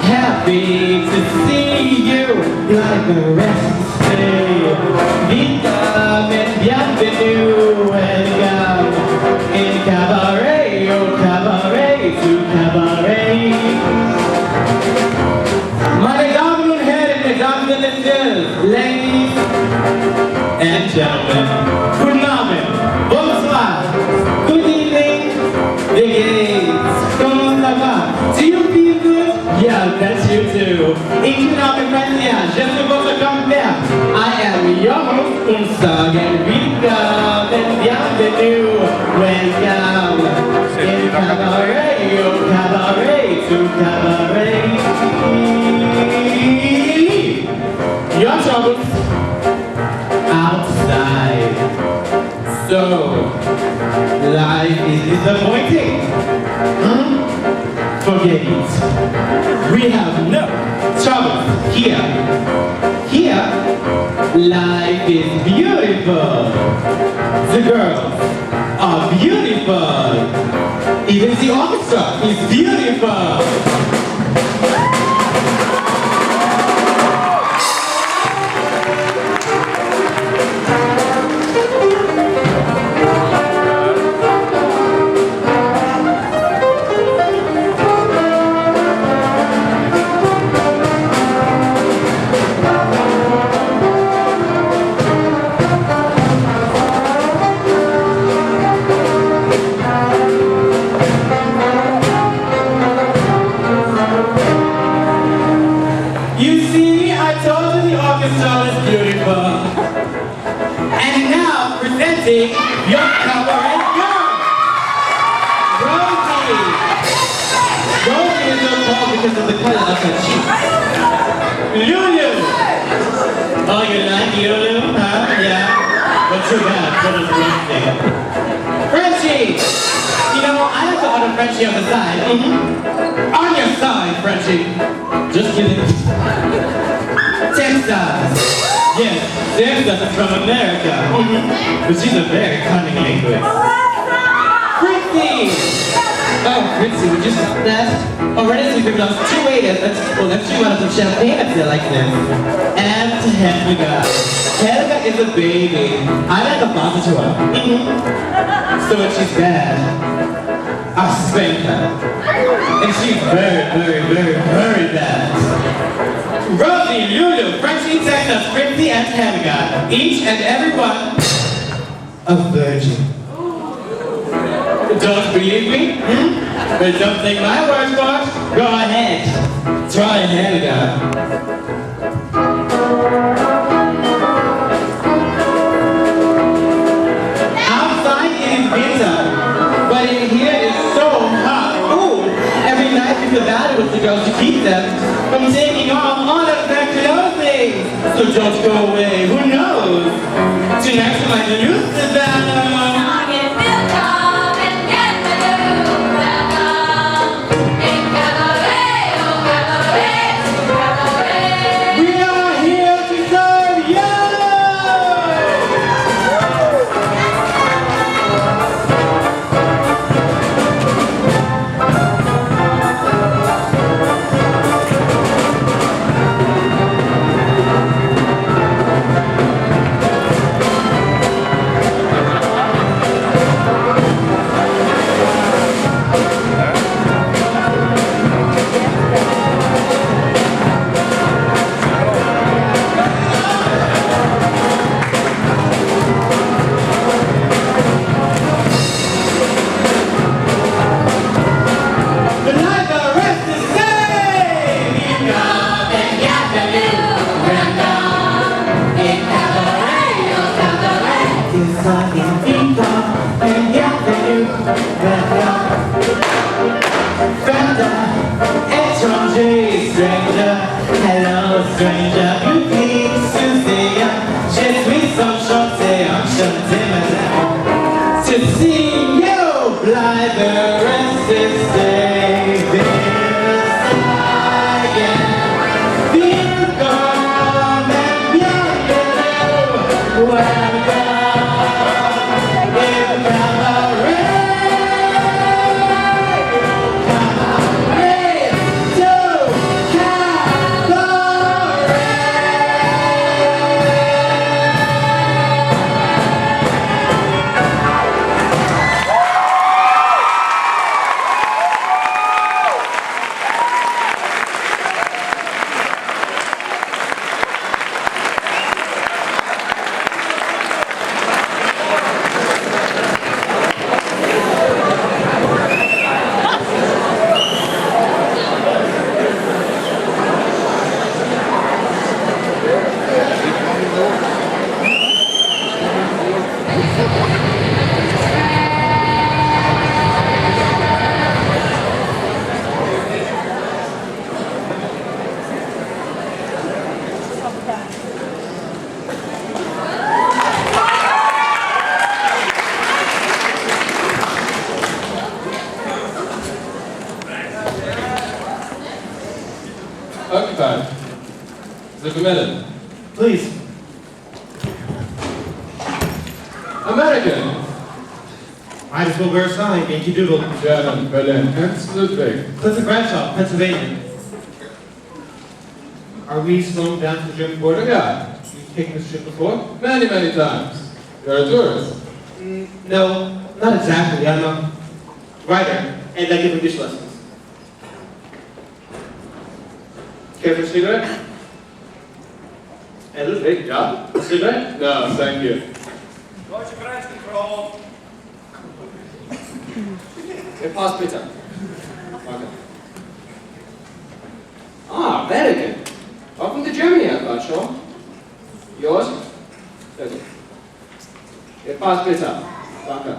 Happy to see you like a rest day. Welcome and bienvenue, welcome in Cabaret, oh Cabaret to Cabaret. Meine Damen und Herren, Mesdames und Messieurs, Ladies and Gentlemen, guten Abend, bonsoir, good evening, wie geht's, comment ça va? Do you feel good? Yeah, that's you too. Economic friends, yeah, just about to come back. I am your host, Unstag, and welcome and bienvenue, welcome in Cabaret, oh Cabaret to Cabaret. Your troubles outside. So, life is disappointing. Forget it. We have no troubles here. Here, life is beautiful. The girls are beautiful. Even the orchestra is beautiful. Your Cabaret girl, Rosie. Rosie is so called because of the color of her cheeks. Lulu. Oh, you like Lulu, huh? Yeah. But too bad, so does Rosie. Frenchie. You know, I like to order Frenchie on the side. On your side, Frenchie. Just kidding. Texas. Yes, Texas is from America. But she's a very cunning linguist. Fritzy! Oh, Fritzy, would you stop that? Already we picked up 2 waiters. Let's do out some champagne if they like this. And Helga. Helga is a baby. I like a father to her. So when she's bad, I spank her. And she's very, very, very, very bad. Rosie, Lulu, Frenchie, Texas, Fritzy, and Helga. Each and every one a virgin. Don't believe me? But don't take my word for it. Go ahead. Try Helga. Outside it is winter, but in here it's so hot. Ooh, every night we feel bad with the girls to keep them from taking off all unexpected things. So don't go away, who knows? Tonight we might use the battle. Étranger, stranger, hello stranger, you please to say je suis enchanté, madame, to see you bleiben resisting this again. Welcome and bienvenue, welcome in Cabaret. Occupied. The committed. Please. American. Might as well wear a sign, Yankee Doodle. German, Berlin, Ernst Ludwig. Clifford Bradshaw, Pennsylvania. Are we slowing down to the German border? Yeah. You've taken this trip before? Many, many times. You're a tourist. No, not exactly. I'm a writer, and I give English lessons. Care for a cigarette? And Ludwig, ja? A cigarette? No, thank you. Deutsche Grenzkontrolle. Ihr Pass bitte. Okay. Ah, very good. Welcome to Germany, Herr Bradshaw. Yours? Bitte. Ihr Pass bitte. Danke.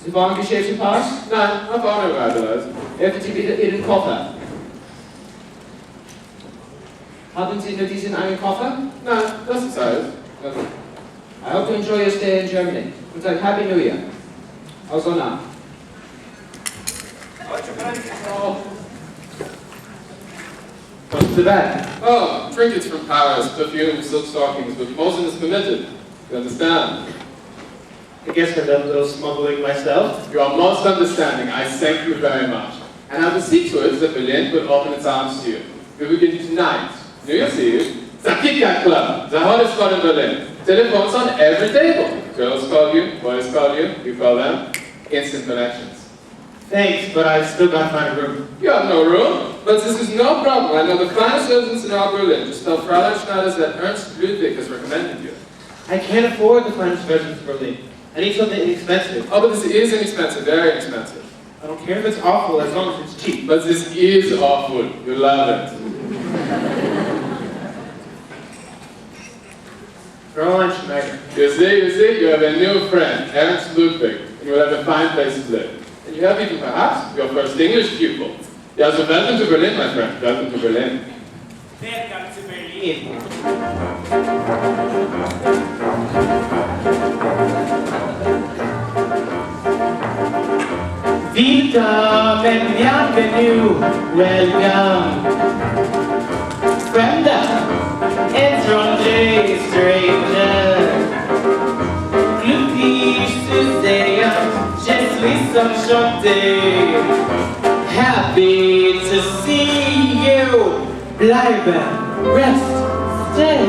Sie wollen Geschäftspass? Nein, einfach auch nicht weiterleiten. Öffnen Sie bitte Ihren Koffer. Haben Sie nur diesen einen Koffer? Nein, das ist alles. Okay. I hope to enjoy your stay in Germany. Und ein Happy New Year. Also now. Deutsche Grenzkontrolle. What's the bag? Oh, trinkets from Paris, perfume, silk stockings, but Mosin is permitted. You understand? I guess I've done a little smuggling myself. You are most understanding. I thank you very much. And I will see to it that Berlin will open its arms to you. We begin tonight. New Year's Eve. The Kit Kat Club, the hottest spot in Berlin. Telephones on every table. Girls call you, boys call you, you call them. Instant connections. Thanks, but I've still got to find a room. You have no room, but this is no problem. I know the finest residence in all Berlin. Just tell Fräulein Schneider that Ernst Ludwig has recommended you. I can't afford the finest residence in Berlin. I need something inexpensive. Oh, but this is inexpensive, very inexpensive. I don't care if it's awful as long as it's cheap. But this is awful. You love it. Fräulein Schneider. You see, you have a new friend, Ernst Ludwig, and you will have a fine place to live. And you have even perhaps your first English pupil. Yeah, so welcome to Berlin, my friend. Welcome to Berlin. Welcome to Berlin. Welcome, bienvenue, welcome. Fremder, étranger, stranger. Glücklich zu sehen, je suis enchanté. Happy to see you. Bleiben, rest, stay.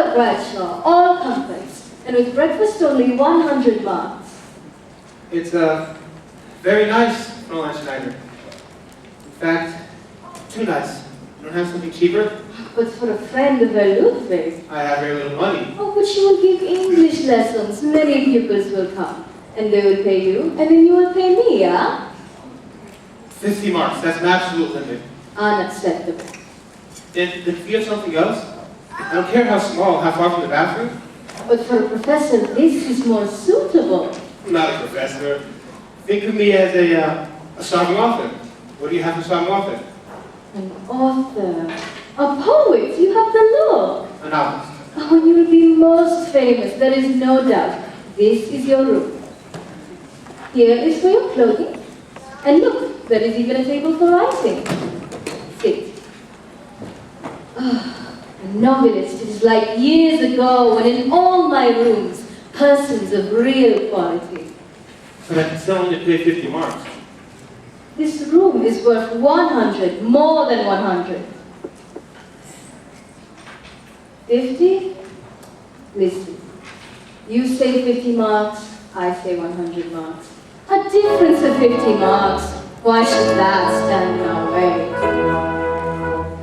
of Bradshaw, all comforts, and with breakfast only 100 marks. It's very nice, Fräulein Schneider. In fact, too nice. You don't have something cheaper? But for a friend of Herr Ludwig. I have very little money. Oh, but you will give English lessons. Many pupils will come. And they will pay you, and then you will pay me, yeah? 50 marks, that's an absolute limit. Unacceptable. Then if you have something else, I don't care how small, how far from the bathroom. But for a professor, this is more suitable. I'm not a professor. Think of me as a starving author. What do you have for starving author? An author. A poet. You have the look. A novelist. Oh, and you will be most famous, there is no doubt. This is your room. Here is for your clothing. And look, there is even a table for writing. Sit. Ah, a novelist, it is like years ago when in all my rooms, persons of real quality. But I can still only pay 50 marks. This room is worth 100, more than 100. 50? Listen. You say 50 marks, I say 100 marks. A difference of 50 marks. Why should that stand in our way?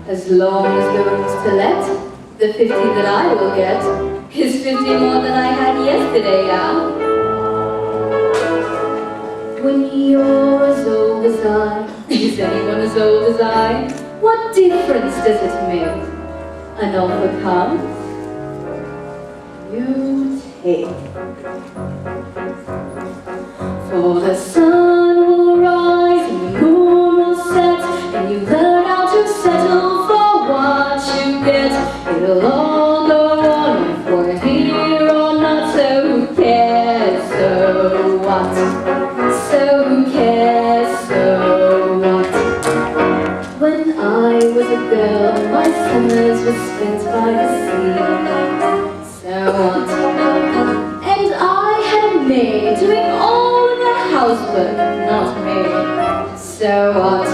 As long as the room's to let, the 50 that I will get is 50 more than I had yesterday, yeah? When you're as old as I, is anyone as old as I? What difference does it make? An offer comes, you take. For the sun will rise and the moon will set, and you learn how to settle for what you get. It'll all go on if we're here or not, so who cares, so what? So who cares, so what? When I was a girl, my summers were spent by the sea. So what? And I had a maid doing all of the housework, not me. So what?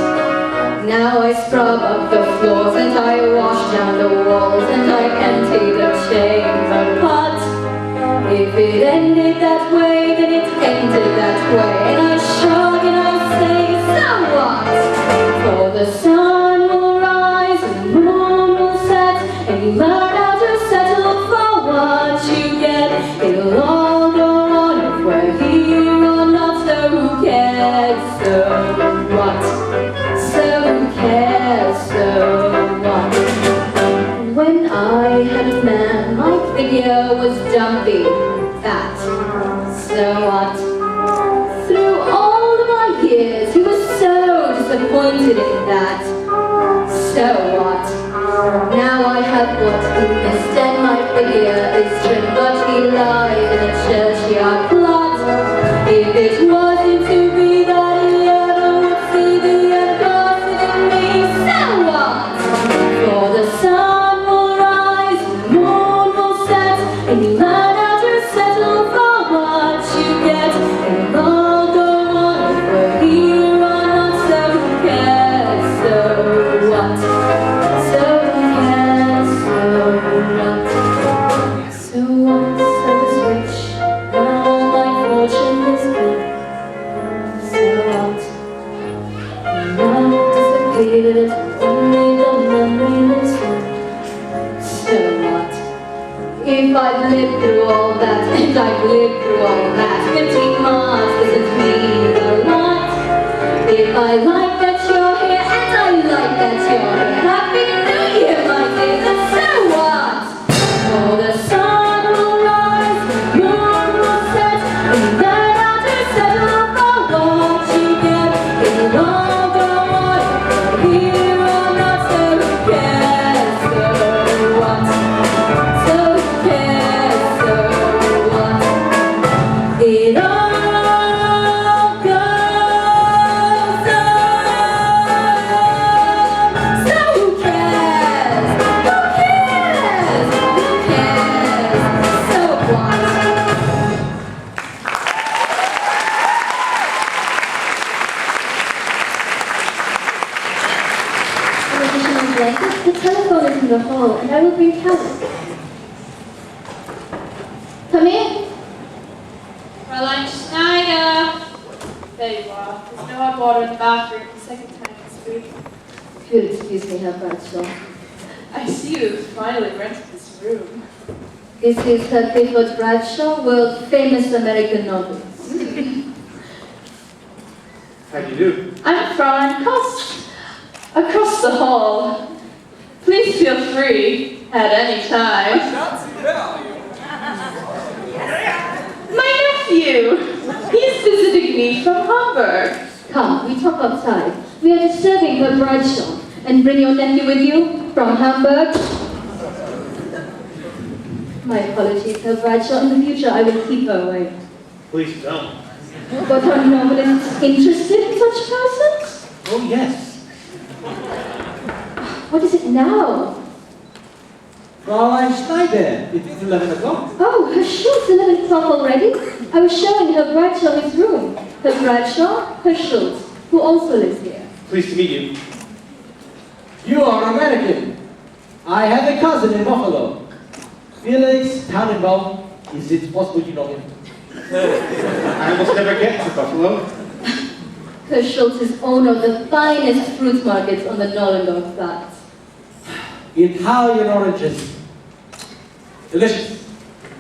Now I scrub up the floors and I wash down the walls and I empty the chamber pot. If it ended that way, then it ended that way. And I shrug and I say, so what? For the sun will rise and the moon will set, and you learn how to settle for what you get. It'll all go on if we're here or not, so who cares, so what? So who cares, so what? When I had a man, my figure was dumpy, fat. So what? Through all of my years, he was so disappointed in that. So what? Now I have what he missed, and my figure is trim, but he lies in a churchyard plot. If it wasn't to be that he ever would see the end gossip in me, so what? For the sun will rise, and the moon will set, and you learn how to settle for what you get. And it'll all go on if we're here or not, so who cares, so what? So who cares, so what? So once I was rich, now my fortune is gone. So what? Now disappeared, only the memory lives on. So what? If I've lived through all that, and I've lived through all that, 15 marks doesn't mean a lot. If I like that you're here, and I like that you're here, Happy New Year, my dear, and so what? For the sun will rise, the moon will set, and you learn how to settle for what you get. It'll all go on if we're here or not, so who cares, so what? So who cares, so what? It all goes on. So who cares? Who cares? Who cares? So what? In addition to blankets, the telephone is in the hall, and I will bring Cabaret. There you are. There's no hot water in the bathroom. The second time this week. If you'll excuse me, Herr Bradshaw. I see you've finally rented this room. This is Herr Clifford Bradshaw, world famous American novelist. How do you do? I'm Fraulein Kost. Across the hall. Please feel free at any time. My nephew. He's visiting me from Hamburg. Come, we talk outside. We are disturbing Herr Bradshaw. And bring your nephew with you from Hamburg. My apologies, Herr Bradshaw. In the future, I will keep her away. Please don't. But are novelists interested in such persons? Oh, yes. What is it now? Fräulein Schneider, it is 11 o'clock. Oh, Herr Schultz, 11 o'clock already? I was showing Herr Bradshaw his room. Herr Bradshaw, Herr Schultz, who also lives here. Pleased to meet you. You are American. I have a cousin in Buffalo. Felix Tannenbaum. Is it possible you know him? I almost never get to Buffalo. Herr Schultz is owner of the finest fruit markets on the Nollendorf Platz. Italian oranges. Delicious.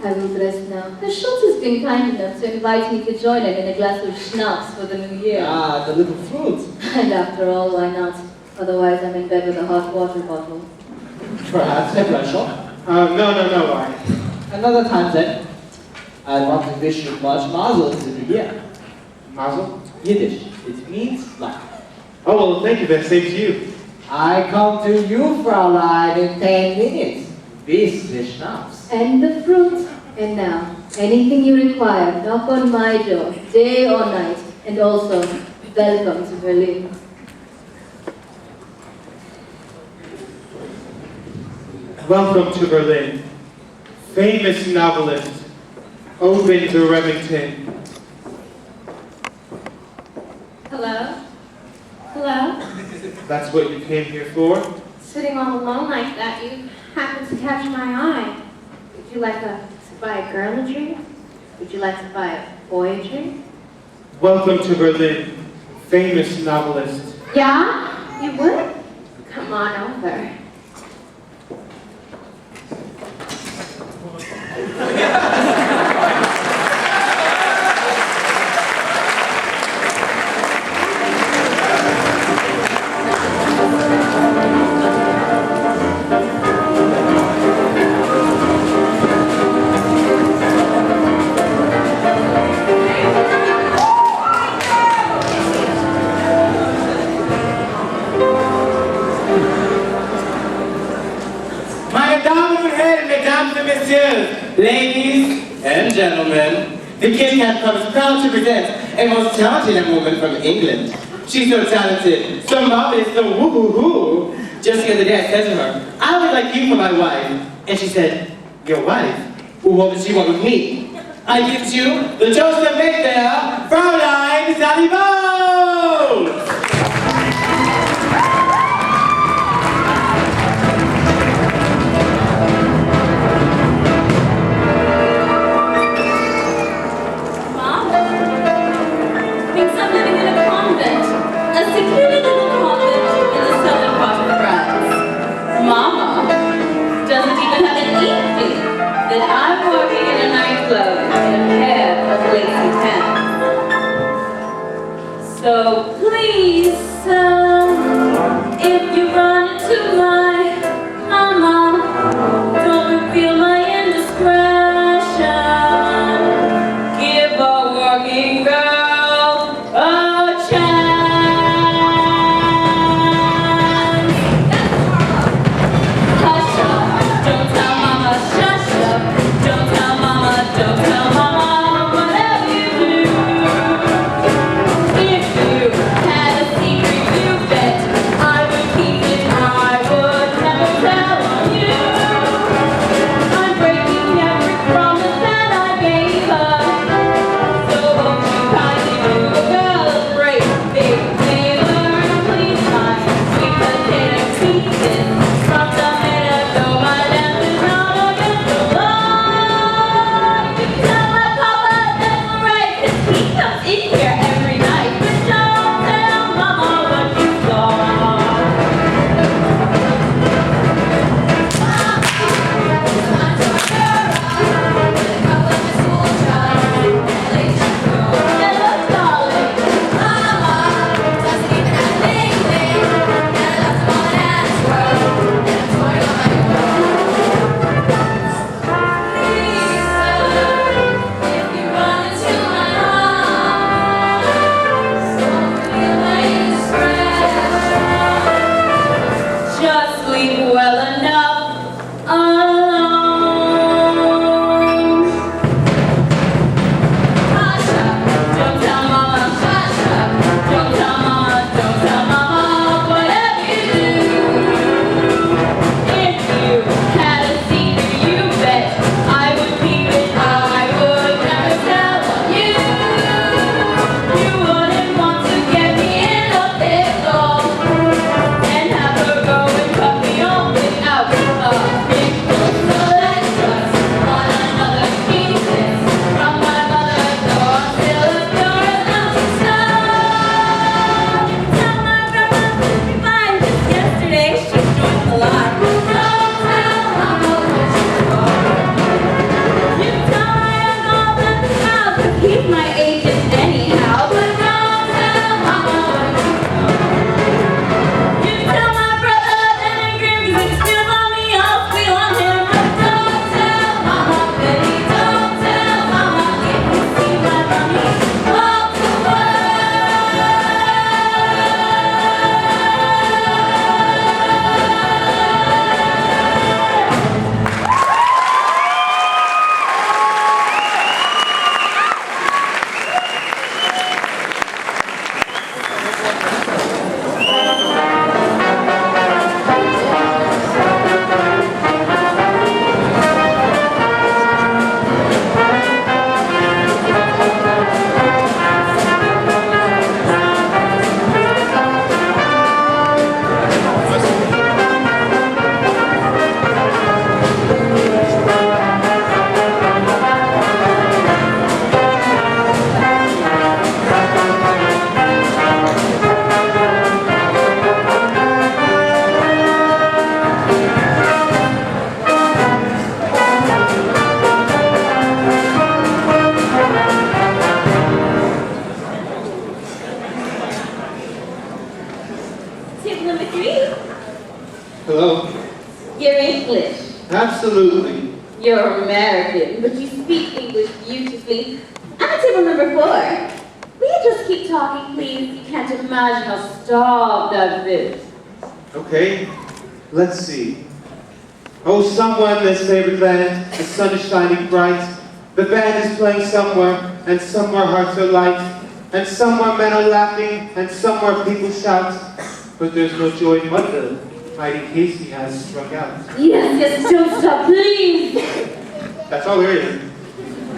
I will dress now. Herr Schultz has been kind enough to invite me to join him in a glass of schnapps for the new year. Ah, the little fruit. And after all, why not? Otherwise, I'm in bed with a hot water bottle. Perhaps a pleasure. No, why? Another time then. I want to wish you much mazel to the year. Mazel? Yiddish. It means luck. Oh, well, thank you, that same to you. I come to you, Fraulein, in 10 minutes. This the schnapps. And the fruit. And now, anything you require, knock on my door, day or night. And also, welcome to Berlin. Welcome to Berlin. Famous novelist, Owen de Remington. Hello? Hello? That's what you came here for? Sitting all alone like that, you happen to catch my eye. Would you like to buy a girl a drink? Would you like to buy a boy a drink? Welcome to Berlin. Famous novelist. Yeah? You would? Come on over. Meine Damen und Herren, Mesdames et Messieurs, ladies and gentlemen, the Kit Kat Club is proud to present a most talented young woman from England. She's so talented, so marvelous, so woo-hoo-hoo. Just the other day I said to her, I would like you for my wife. And she said, your wife? Well, what does she want with me? I give to you the toast of Mayfair, Fraulein Sally Bowles! Mom? Thinks I'm living in a convent. A secluded little convent in the southern part of France. Mama doesn't even have an inkling that I'm working in a nightclub in a pair of lacy pants. So please, if you run into my mama, don't reveal my indiscretion. Give a working girl a chance. Hush up, don't tell mama, shush up. Don't tell mama, whatever you do. If you had a secret, you bet I would keep it Hello? You're English. Absolutely. You're American, but you speak English beautifully. I'm at table number 4. Will you just keep talking, please? You can't imagine how starved I've been. Okay, let's see. Oh, somewhere in this favorite land, the sun is shining bright. The band is playing somewhere, and somewhere hearts are light. And somewhere men are laughing, and somewhere people shout. But there's no joy but the mighty Casey has struck out. Yes, don't stop, please. That's all there is.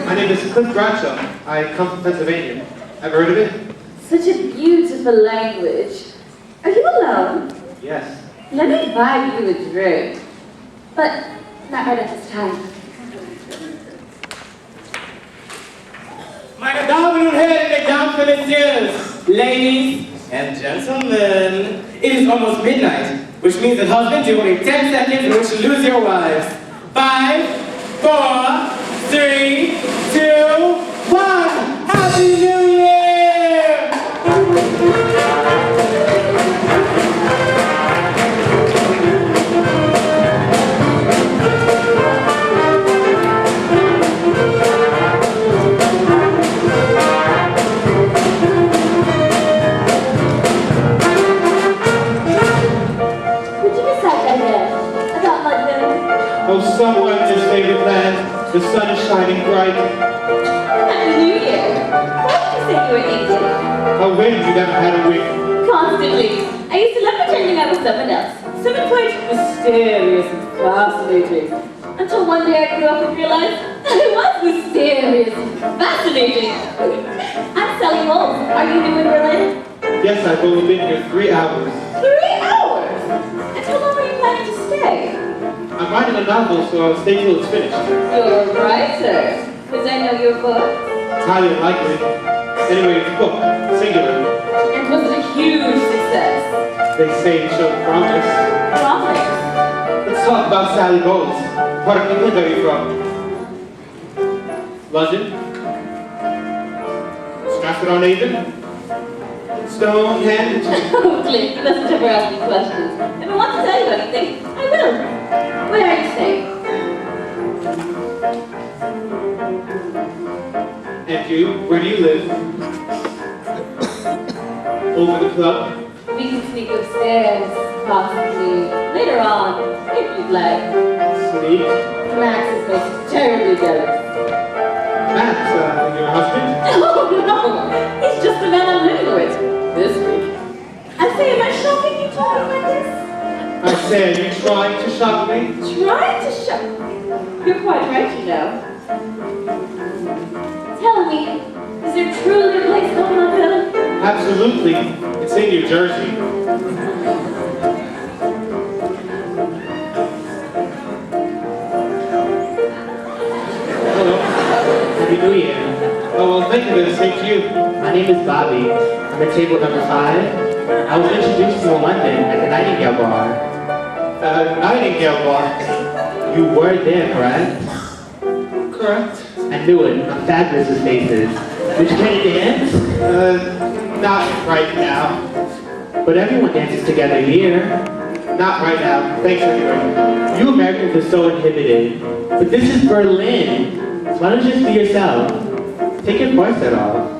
My name is Cliff Bradshaw. I come from Pennsylvania. Ever heard of it? Such a beautiful language. Are you alone? Yes. Let me buy you a drink. But not right at this time. Meine Damen und Herren, Mesdames et Messieurs, ladies and gentlemen, it is almost midnight, which means that husbands, you only 10 seconds in which to lose your wives. 5, 4, 3, 2, 1. Happy New Year! Oh, somewhere in this favorite land, the sun is shining bright. Happy New Year! Why did you say you were English? How when you never had a wig? Constantly. I used to love pretending I was someone else. Someone quite mysterious and fascinating. Until one day I grew up and realized I was mysterious and fascinating. I'm Sally Bowles. Are you new in Berlin? Yes, I've only been here 3 hours. 3 hours? And how long are you planning to stay? I'm writing a novel, so I'll stay till it's finished. You're a writer. Because I know your book. Highly unlikely. Anyway, it's a book, singular. And was it a huge success? They say it showed promise. Promise? Let's talk about Sally Bowles. What of England are you from? London? Stratford-on-Avon? Stonehenge? Oh, Cliff, you mustn't ever ask me questions. If I want to tell you anything, I will. Where are you staying? And you? Where do you live? Over the club? We can sneak upstairs, possibly, later on, if you'd like. Sneak? Max is most terribly jealous. Max, your husband? Oh, no! He's just the man I'm living with this week. I say, am I shocking you talking like this? I say, are you trying to shock me? Trying to shock? You're quite right, you know. Tell me, is there truly a place called Montpellier? Absolutely. It's in New Jersey. Hello. Happy New Year. Oh, well, thank you for the same to you. My name is Bobby. I'm at table number 5. I was introduced to you in London at the Nightingale Bar. Nightingale Bar. You were there, correct? Correct. I knew it. I'm fabulous with faces. Would you care to dance? Not right now. But everyone dances together here. Not right now. Thanks anyway. You Americans are so inhibited. But this is Berlin. So why don't you just be yourself? Take your corset off.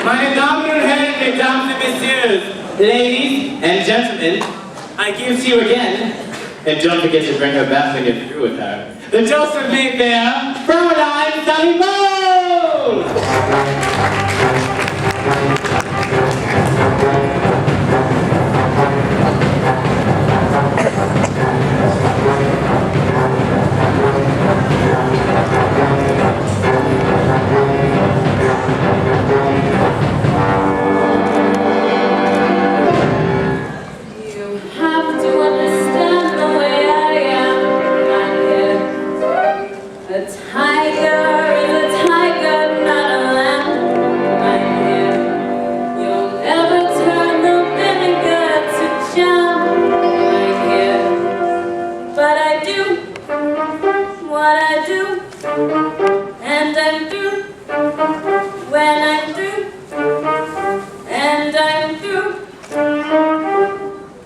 Meine Damen und Herren, Mesdames et Messieurs, ladies and gentlemen, I give to you again, and don't forget to bring her back when you're through with her, the Joseph Mayfair, Caroline Sally Bowles! A tiger is a tiger, not a lamb. what I do, and I'm through. When I'm through, and I'm through.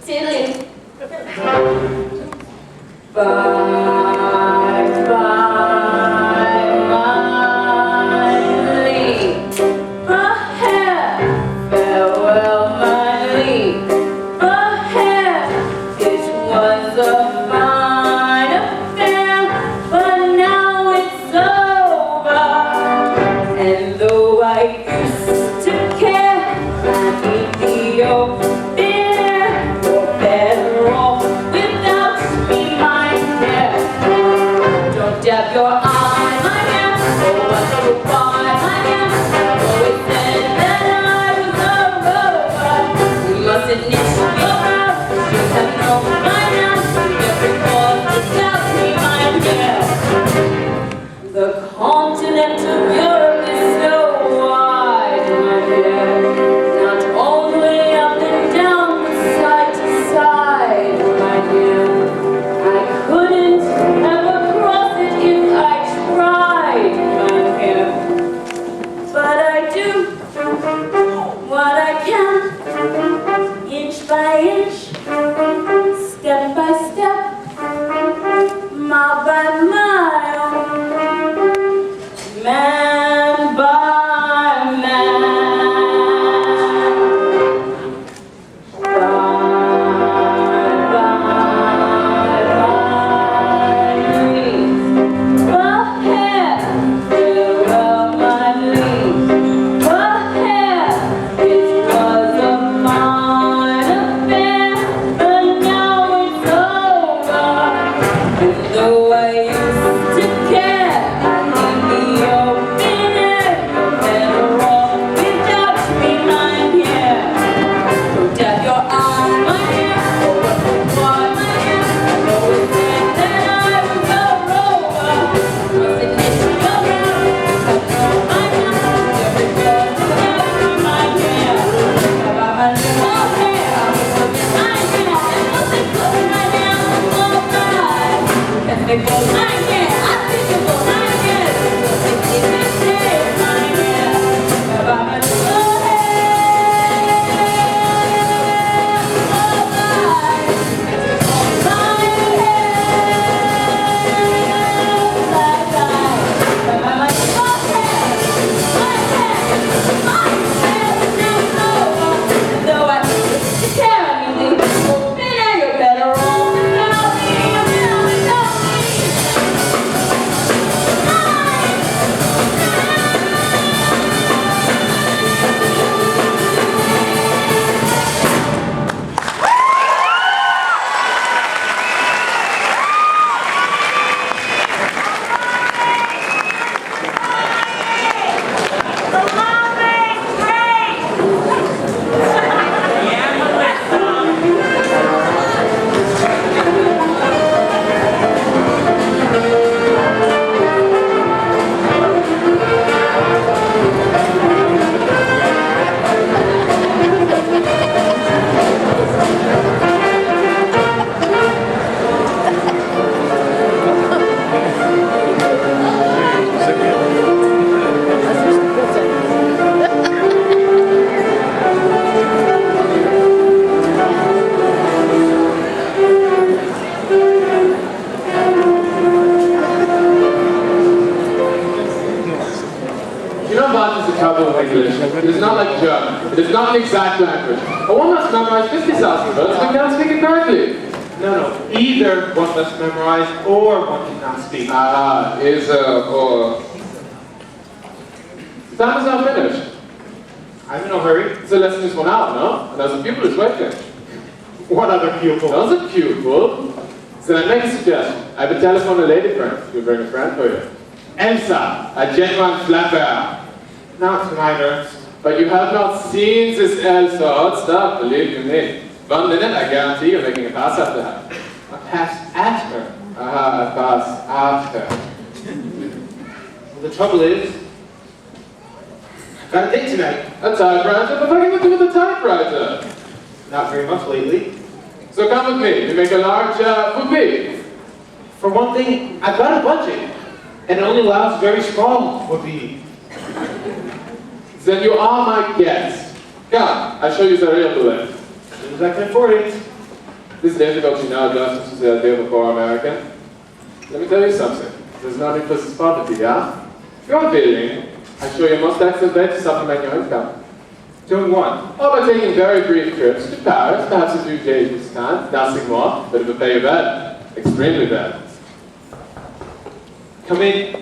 Toodaloo. Bye, bye, Miley. Farewell, Miley. It was a fine affair, but now it's over. And though I used to care, I need the open air. You're better off without me, my dear. Don't dab your eye, my dear. Oh, wonder why, my dear. Always said that I was a rover. We mustn't knit your brow. You have no mind now. Every cause without me, my dear. The continent of Europe is so wide, my dear. Not only up and down, but side to side, my dear. I couldn't ever cross it if I tried, my dear. But I do what I can, inch by inch, step by step, mile by mile, man by man. Though I used to care, I need the open air. You're better off without me, my dear. Don't dab your eye, my dear. Oh, what you want, my dear. I know it's said that I was a rover. Mustn't miss your brow. I know my dear. Every girl without me, my dear. About my little hair, I was looking my dear. And nothing good, my dear. All right. If it goes my dear, I think it goes my dear. It's my dear. About my little hair. All right. All my hair. About my little hair. My hair. Now it's over. Though I used to care, I mean, the open air, you're better off without me. Without me. You know, Bart is a trouble with English. It is not like German. It is not an exact language. But one must memorize 50,000 words but cannot speak it correctly. No. Either one must memorize or one cannot speak. Ah, is or. The time is now finished. I'm in no hurry. The lesson is 1 hour, no? And there's a pupil is waiting. What other pupil? There's a pupil. So I make a suggestion. I will telephone a lady friend. You bring a friend for you. Elsa, a genuine flapper. Not tonight, Ernst. But you have not seen this Elsa hot stuff, believe you me. 1 minute, I guarantee you're making a pass after her. A pass at her. A pass after. Well, the trouble is, I've got a date tonight. A typewriter? But what are you going to do with a typewriter? Not very much lately. So come with me. We make a large poupée. For one thing, I've got a budget, and it only allows very small would-be. Then you are my guest. Come, I'll show you the real Berlin. As soon as I can afford it. This is difficult, you know, just to the idea before American. Let me tell you something. There's no implicit poverty, yeah? If you're willing, I show you a most excellent way to supplement your income. Doing what? Or by taking very brief trips to Paris, perhaps a few days this time, nothing more, but it will pay you well. Extremely well. Come in.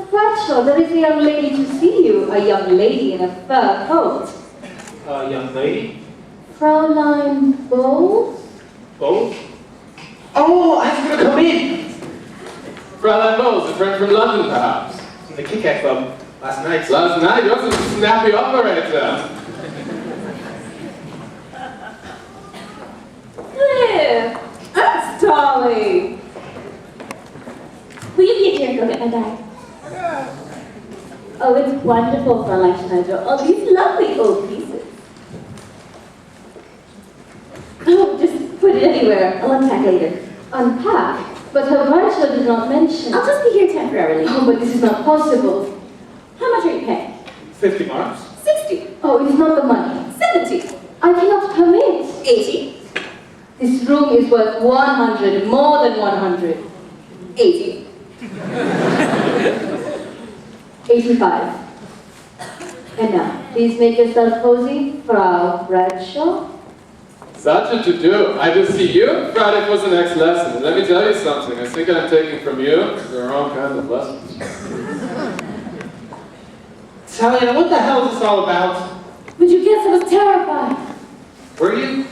Bradshaw, there is a young lady to see you. A young lady in a fur coat. Young lady. Fraulein Bowles? Both? Oh, I was gonna come in! Fraulein Bowles, a friend from London, perhaps. From the Kit Kat Club last night. Last night, you're such a snappy operator. There. That's Dolly. Will you be a dear and go get my bag? Oh, it's wonderful, Fräulein Schneider. All these lovely old pieces. Oh, just put it anywhere. I'll unpack later. Unpack? But her Bradshaw did not mention. I'll just be here temporarily. Oh, but this is not possible. How much are you paying? 50 marks. 60. Oh, it is not the money. 70. I cannot permit. 80. This room is worth 100, more than 100. 80. 85. And now, please make yourself cozy, Frau Bradshaw. Such a to-do. I will see you Friday for the next lesson. Let me tell you something. I think I'm taking from you the wrong kind of lessons. Sally, what the hell is this all about? Would you guess I was terrified? Were you?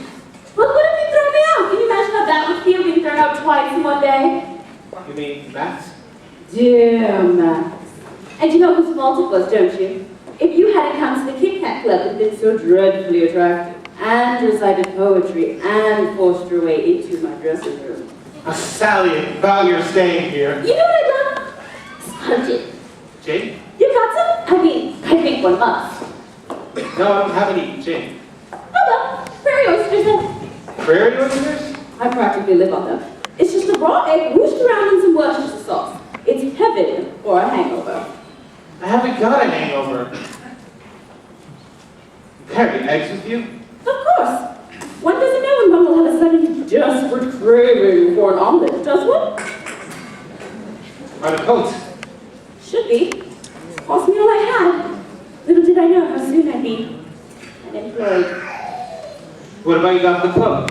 Well, what if you throw me out? Can you imagine how that would feel being thrown out twice in one day? You mean Max? Dear Max. And you know whose fault it was, don't you? If you hadn't come to the Kit Kat Club and been so dreadfully attractive, and recited poetry, and forced your way into my dressing room. Sally, about your staying here. You know what I'd love? Some gin. Gin? You got some? I mean, I think one must. No, I don't have any gin. Oh well, prairie oysters then. Prairie oysters? I practically live on them. It's just a raw egg whooshed around in some Worcestershire sauce. It's heaven for a hangover. I haven't got a hangover. You carry eggs with you? Of course. One doesn't know when one will have a sudden desperate craving for an omelet, does one? On a coat. Should be. Cost me all I had. Little did I know how soon I'd be unemployed. What about you got the club?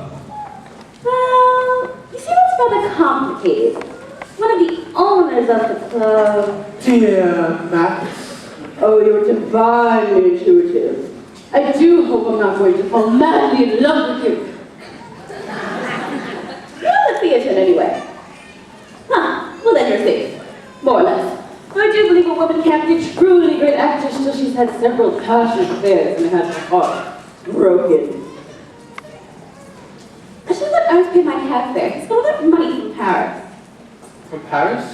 Well, you see, that's rather complicated. One of the owners of the club. Dear Max. Oh, you're divinely intuitive. I do hope I'm not going to fall madly in love with you. You're at the theater anyway. Huh, well then you're safe. More or less. I do believe a woman can't be a truly great actress till she's had several passionate affairs and had her heart broken. I should let Ernst pay my cab fare. He's got all that money from Paris. From Paris?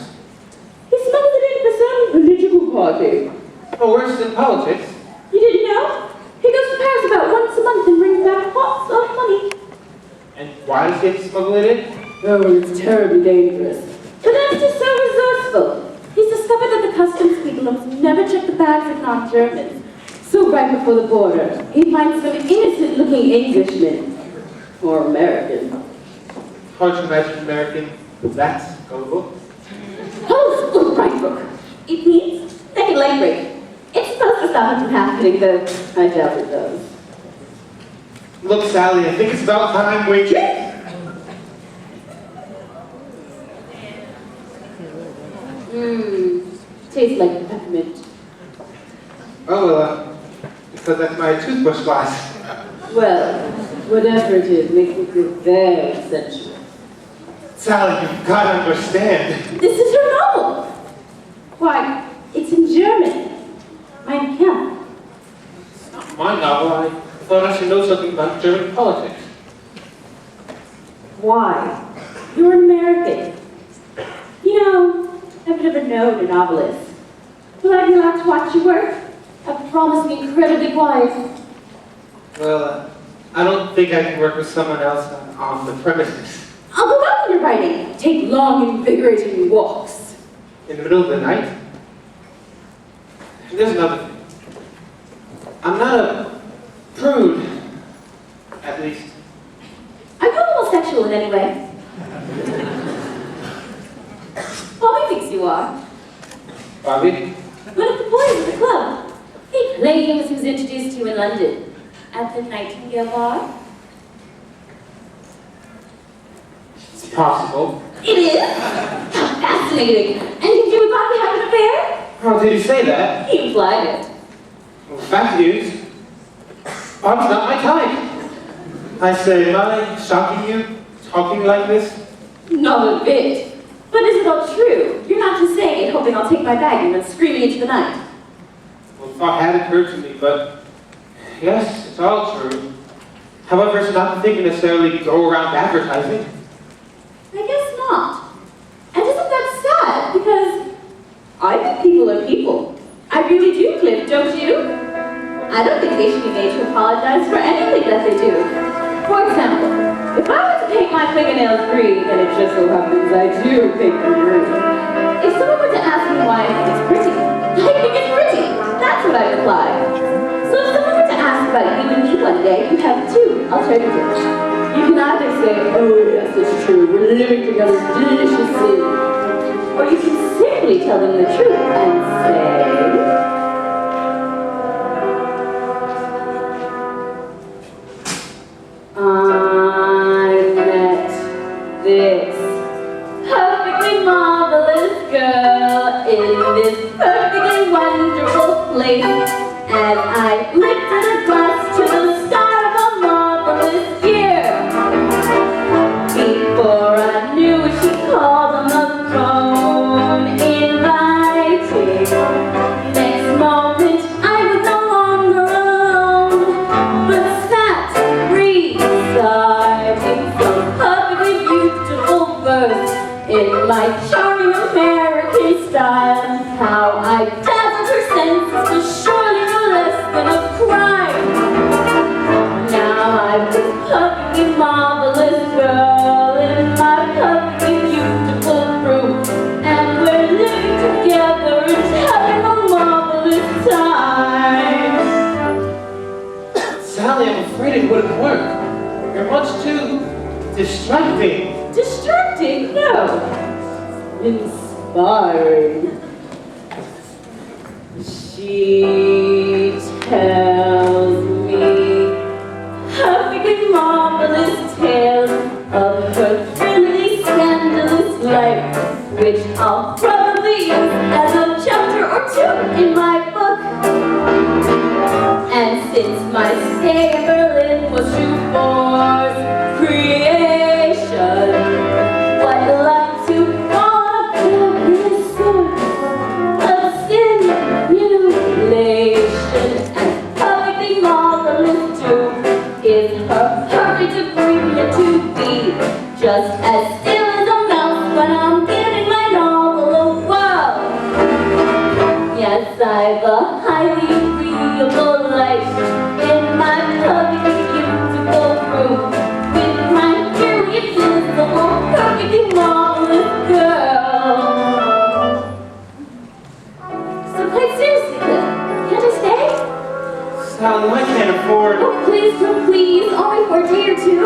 He smuggled it in for some political party. Oh, worse than politics. You didn't know? He goes to Paris about once a month and brings back lots of money. And why does he have to smuggle it in? Oh, it's terribly dangerous. But that's just so resourceful. He's discovered that the customs people almost never check the bags of non-Germans. So right before the border, he finds some innocent-looking Englishmen. Or American. Hard to imagine American that's gullible. Oh, right book. It means second leg break. It's supposed to stop it from happening, though I doubt it does. Look, Sally, I think it's about time we... Tastes like peppermint. Oh, well, because that's my toothbrush glass. Well, whatever it is, makes me feel very sensual. Sally, you've got to understand. This is your novel. Why, it's in German. Mein Kampf. It's not my novel. I thought I should know something about German politics. Why? You're an American. You know, I've never known a novelist. Will I be allowed to watch you work? I promise to be incredibly quiet. Well, I don't think I can work with someone else on the premises. I'll go out when you're writing. Take long, invigorating walks. In the middle of the night? And there's another thing. I'm not a prude, at least. Are you homosexual in any way? Bobby thinks you are. Bobby? One of the boys at the club. He claims he was introduced to you in London. At the Nightingale Bar. It's possible. It is? How fascinating. And did you and Bobby have an affair? How did he say that? He implied it. Well, the fact is, Bob's not my type. I say, am I shocking you, talking like this? Not a bit. But is it all true? You're not just saying it, hoping I'll take my bag and then screaming into the night. Well, the thought had occurred to me, but yes, it's all true. However, it's not the thing to necessarily go around advertising. I guess not. And isn't that sad? Because I think people are people. I really do, Cliff, don't you? I don't think they should be made to apologize for anything that they do. For example, if I were to paint my fingernails green, and it just so happens I do paint them green, if someone were to ask me why I think it's pretty, I think it's pretty. That's what I'd reply. So if someone were to ask about you and me one day, you have two alternatives. You can either say, oh yes, it's true, we're living together deliciously. Or you can simply tell them the truth and say, I met this perfectly marvelous girl in this perfectly wonderful place. And I lifted a glass to the start of a marvelous year. Before I knew it, she called on the phone, inviting. Next moment, I was no longer alone, but sat reciting some perfectly beautiful verse in my charming American style. How I dazzled her senses was surely no less than a crime. Now I'm this perfectly marvelous girl in my perfectly beautiful room, and we're living together and having a marvelous time. Sally, I'm afraid it wouldn't work. You're much too distracting. Distracting? No. Inspiring. She tells me perfectly marvelous tales of her thrilling, scandalous life, which I'll probably use as a chapter or two in my book. And since my stay in Berlin was true for's creation, I'd like to fall upon this source of simulation. And perfectly marvelous too is her perfect agreement to be just as still as a mouse when I'm giving my novel a whirl. Yes, I've a highly agreeable life in my perfectly beautiful room with my nearly invisible, perfectly marvelous girl. So quite seriously, Cliff, can't I stay? Sally, I can't afford. Oh, please, do please, only for a day or two.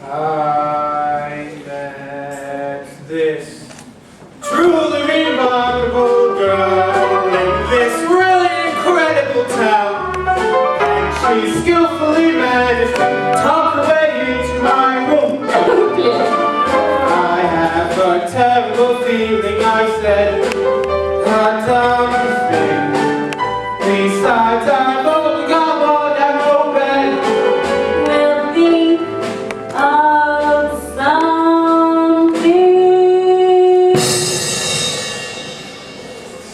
I met this truly remarkable girl in this really incredible town, and she skillfully managed to talk her way into my room. I have a terrible feeling I said a dumb thing. Besides, I've only got one narrow bed. We'll think of something.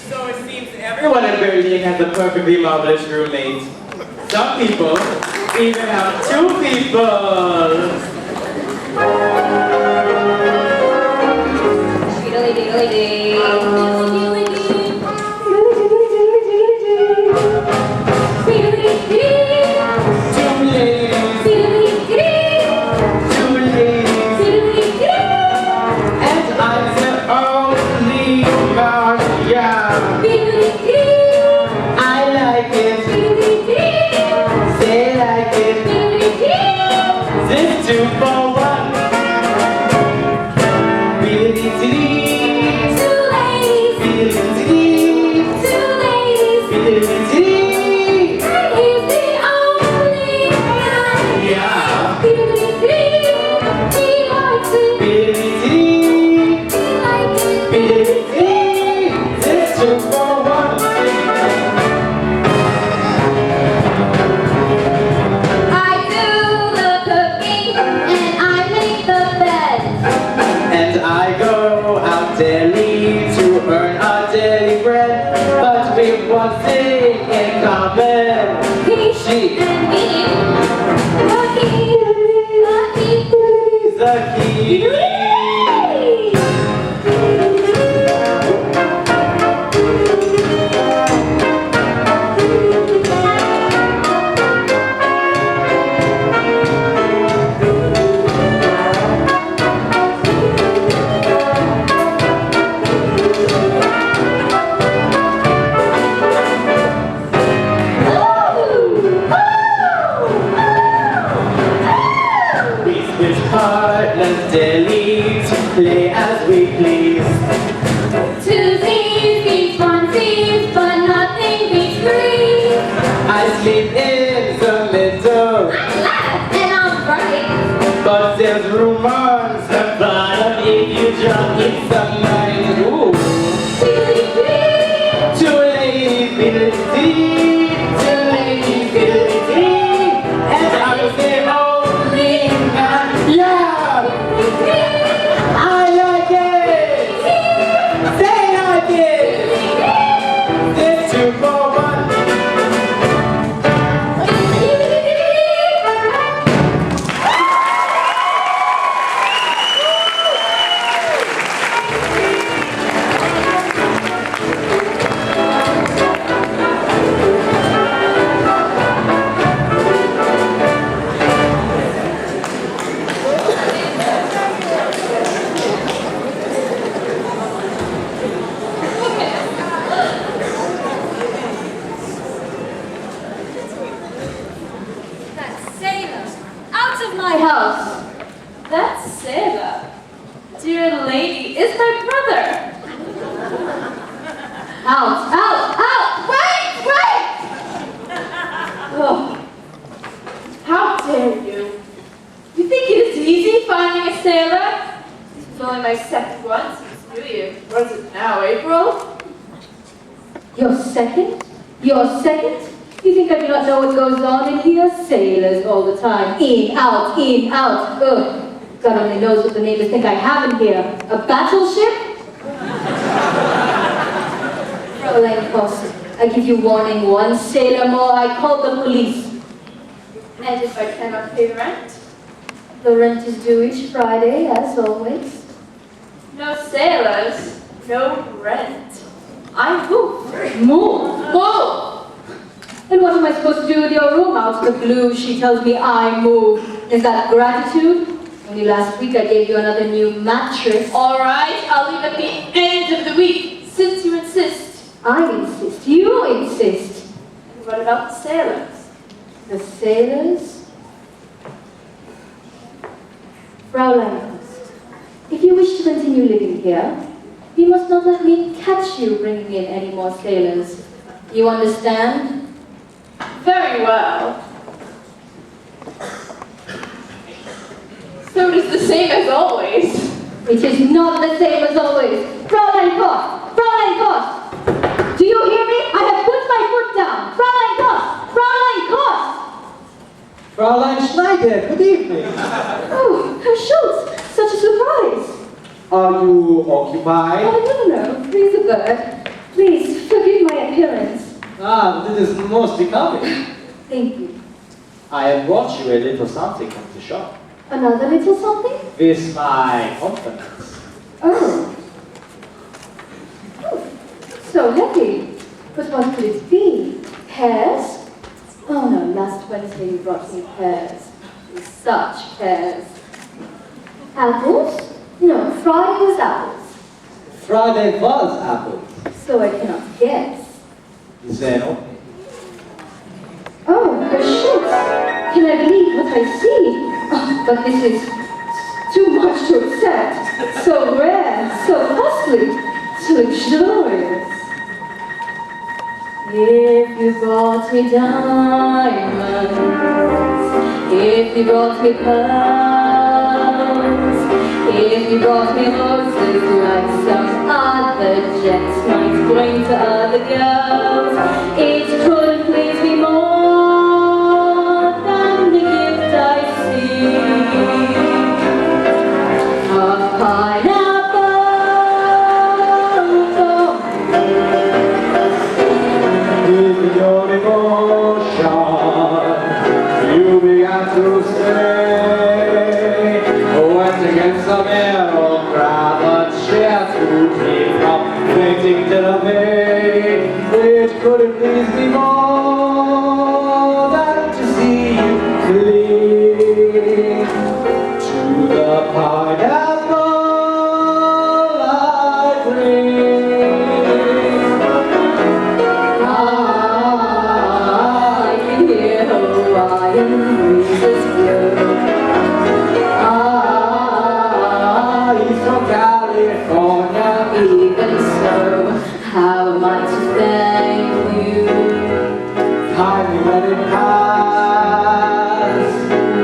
So it seems everyone in Berlin has a perfectly marvelous roommate. Some people even have two people. Diddly diddly dee. This 2 for 1. Billy-dee-dee. Two ladies, Billy-dee-dee. two ladies. Billy-dee-dee. He's the only guy. Yeah. Billy-dee, he likes it. Billy-dee. He likes it. Billy-dee. This 2 for 1. I do the cooking and I make the bed. And I go out daily to earn our daily bread. But we've one thing in common. He She and me. Lucky, lucky. is the key. We switch partners daily to play as we please. Tuesdays beats Wednesdays, but nothing beats three. I sleep in the middle, I'm left and I'm right. but there's rumors about if you jump in some night. Ooh. Billy-dee, Too late, Billy-dee. Too late, Billy-dee. And I'm the only man. Yeah, I like it. Say like it. This 2 for 1. That sailor, out of my house. That sailor, dear lady, is my brother. Out, out, out! Wait, wait! Oh, how dare you? You think it is easy finding a sailor? This is only my second one since New Year. What is it now, April? Your second? Your second? You think I do not know what goes on in here? Sailors all the time. In, out, in, out. Ugh. God only knows what the neighbors think I have in here. A battleship? Fräulein Post, I give you warning. One sailor more, I call the police. And if I cannot pay the rent? The rent is due each Friday, as always. No sailors, no rent. I move. Move! Move! And what am I supposed to do with your room? Out of the blue, she tells me I move. Is that gratitude? Only last week I gave you another new mattress. All right, I'll leave at the end of the week, since you insist. I insist. You insist. And what about the sailors? The sailors? Fräulein Post, if you wish to continue living here, you must not let me catch you bringing in any more sailors. You understand? Very well. So it is the same as always. It is not the same as always. Fräulein Post! Fräulein Post! Do you hear me? I have put my foot down. Fräulein Post! Fräulein Post! Fräulein Schneider, good evening. Oh, Herr Schultz, such a surprise. Are you occupied? Oh, no. Please, a bird. Please, forgive my appearance. Ah, this is most becoming. Thank you. I have brought you a little something from the shop. Another little something? With my confidence. Oh. Oh, so heavy. But what could it be? Pears? Oh no, last Wednesday you brought me pears. Such pears. Apples? No, Friday was apples. Friday was apples. So I cannot guess. Is there an opening? Oh, Herr Schultz. can I believe what I see? Oh, but this is too much to accept. So rare, so costly, so luxurious. If you brought me diamonds, if you brought me pearls, if you brought me roses like some other gents might bring to other girls, it couldn't please me more than the gift I see. A pineapple for With your devotion, you began to say, went against the middle crowd, but cheer to keep from fainting till the vein. It couldn't please me more than to see you cling to the pineapple I bring. I can hear Hawaiian breezes blow. He's from California. Even so, how am I to thank you? Kindly let it pass.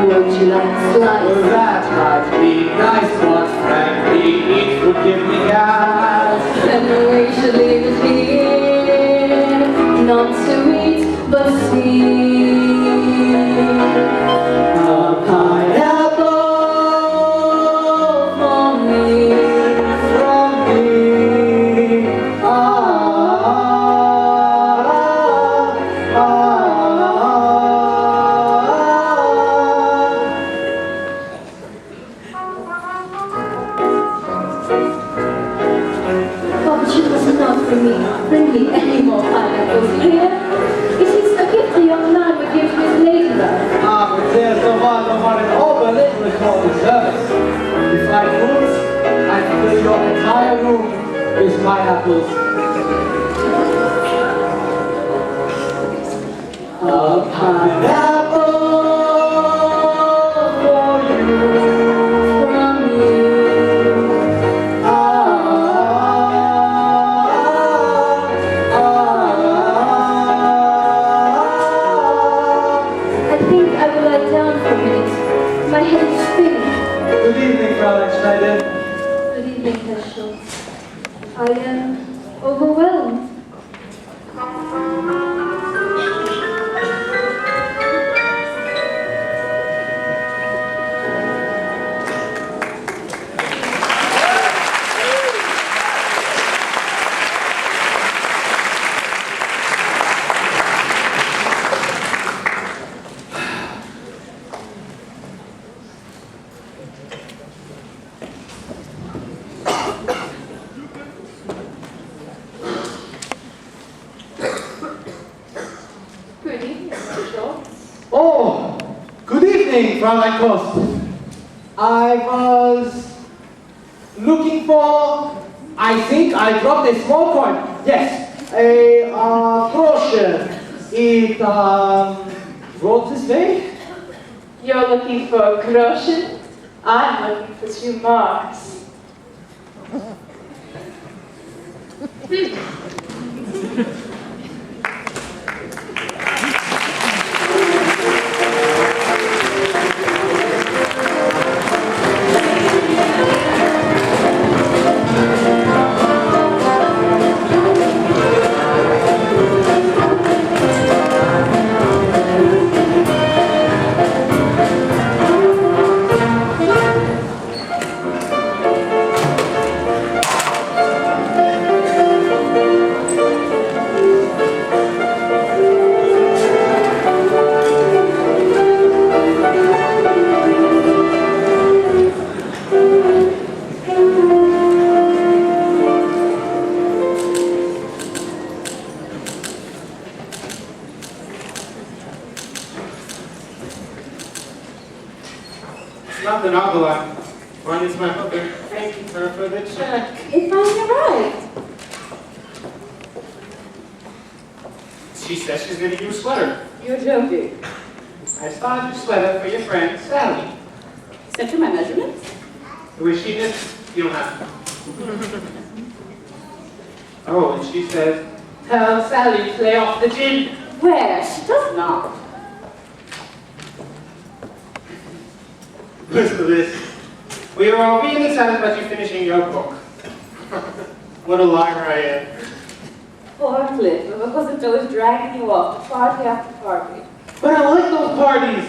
Would you like a slice? That might be nice, but frankly, it would give me gas. Then we should leave it here, not to eat, but see. A pineapple For me, from me. but you must not bring me any more pineapples here. It is a gift the young man would give to his lady love. But there's no one in Oberlin we call the service. If I could, I'd fill your entire room with pineapples. A pineapple for you. From you, I think I will lie down for a minute. My head is spinning. Good evening, Fräulein Schneider. Good evening, Herr Schultz. I am overwhelmed. Good evening, Herr Schultz. Oh, good evening, Fräulein Kost. I was looking for, I think I dropped a small coin. Yes, a brochure. It brought this way. You're looking for a groschen? I'm looking for 2 marks. Nothing, I'll go out. Run into my mother. Thanking her for the check. If I'm right. She says she's gonna give you a sweater. You're joking. I spotted your sweater for your friend, Sally. Sent her my measurements? Wish she did. You don't have to. Oh, and she says, tell Sally to lay off the gin. Where? She does not. Listen to this. We are all really excited about you finishing your book. What a liar I am. Poor Cliff, if it wasn't always dragging you off to party after party. But I like those parties.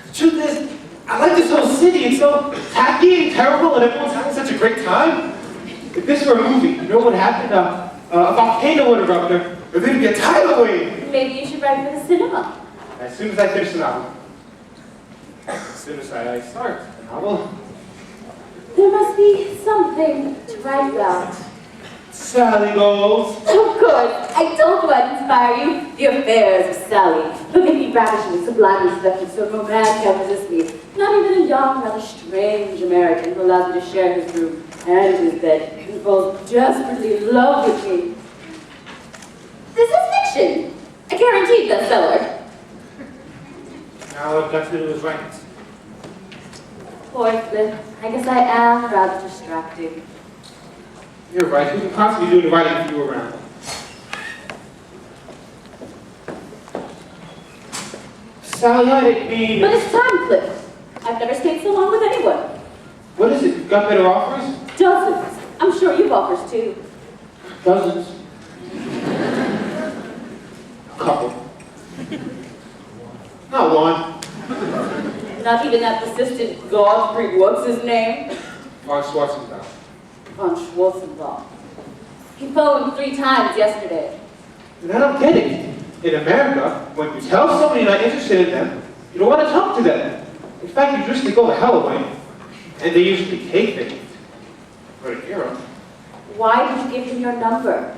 The truth is, I like this whole city. It's so tacky and terrible and everyone's having such a great time. If this were a movie, you know what happened? A volcano would erupt or there'd be a tidal wave. Maybe you should write for the cinema. As soon as I finish the novel. As soon as I start the novel. There must be something to write about. Sally goes. Of course, I told you I'd inspire you. The affairs of Sally. Who can be ravishingly, sublimely seductive, so romantic and resist me. Not even a young, rather strange American who allows me to share his room and his bed, and falls desperately in love with me. This is fiction. A guaranteed bestseller. Now all I've got to do is write. Poor Cliff. I guess I am rather distracting. You're right. Who can possibly do the writing if you were around? Sally, I didn't mean... But it's time, Cliff. I've never stayed so long with anyone. What is it? You've got better offers? Dozens. I'm sure you've offers too. Dozens. A couple. Not one. Not even that persistent Godfrey, what's his name? Mark Schwarzenegger. Von Schwarzenbach. He phoned 3 times yesterday. And I don't get it. In America, when you tell somebody you're not interested in them, you don't want to talk to them. In fact, you usually go the hell away. And they usually take things. But a hero. Why did you give him your number?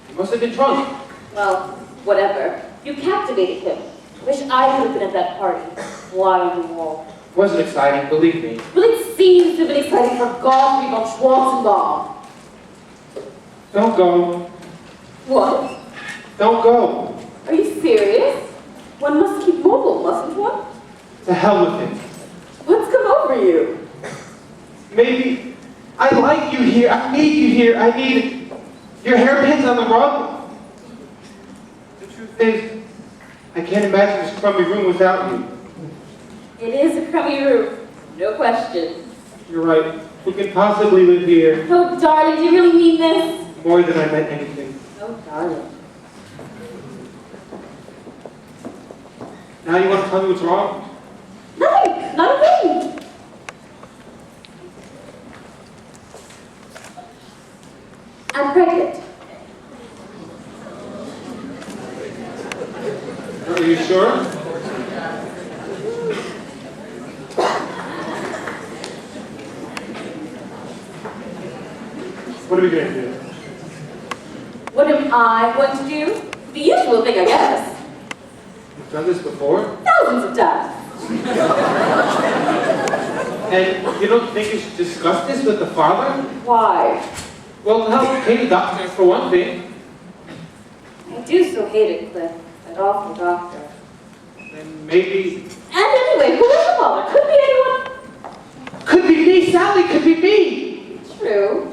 You must have been drunk. Well, whatever. You captivated him. Wish I could have been at that party. Fly on the wall. Wasn't exciting, believe me. Well, it seems to have been exciting for Godfrey von Schwarzenbach. Don't go. What? Don't go. Are you serious? One must keep mobile, mustn't one? To hell with it. What's come over you? Maybe I like you here. I need you here. I need your hairpins on the rug. The truth is, I can't imagine this crummy room without you. It is a crummy room. No question. You're right. Who can possibly live here? Oh, darling, do you really mean this? More than I meant anything. Oh, darling. Now you want to tell me what's wrong? Nothing. Not a thing. I'm pregnant. Are you sure? What are we going to do? What am I going to do? The usual thing, I guess. You've done this before? Thousands of times. And you don't think you should discuss this with the father? Why? Well, help pay the doctor for one thing. I do so hate it, Cliff. That awful doctor. Then maybe... And anyway, who is the father? Could be anyone. Could be me, Sally, could be me. True.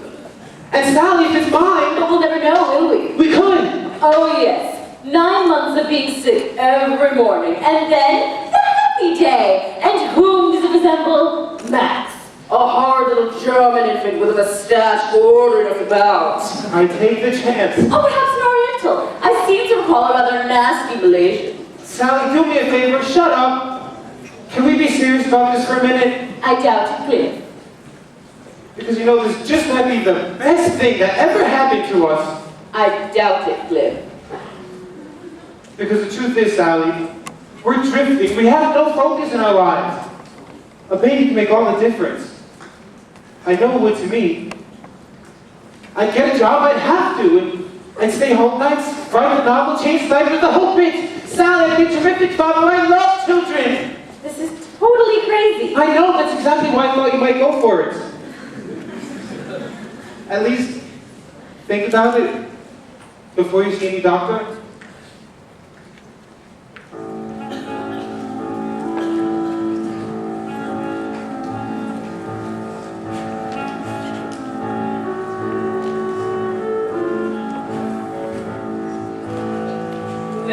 And Sally, if it's mine... But we'll never know, will we? We could. Oh, yes. 9 months of being sick every morning. And then, the happy day. And whom does it resemble? Max. A hard little German infant with a mustache ordering us about. I take the chance. Oh, perhaps an Oriental. I seem to recall a rather nasty Malaysian. Sally, do me a favor, shut up. Can we be serious about this for a minute? I doubt it, Cliff. Because you know, this just might be the best thing that ever happened to us. I doubt it, Cliff. Because the truth is, Sally, we're drifting. We have no focus in our lives. A baby can make all the difference. I know it would to me. I'd get a job, I'd have to, and I'd stay home nights, write a novel, change diapers, the whole bit. Sally, I'd be a terrific father. I love children. This is totally crazy. I know, that's exactly why I thought you might go for it. At least, think about it before you see any doctor.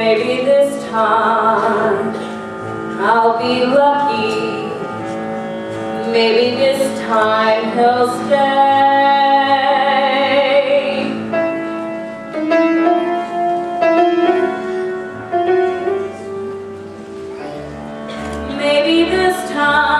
Maybe this time I'll be lucky. Maybe this time he'll stay. Maybe this time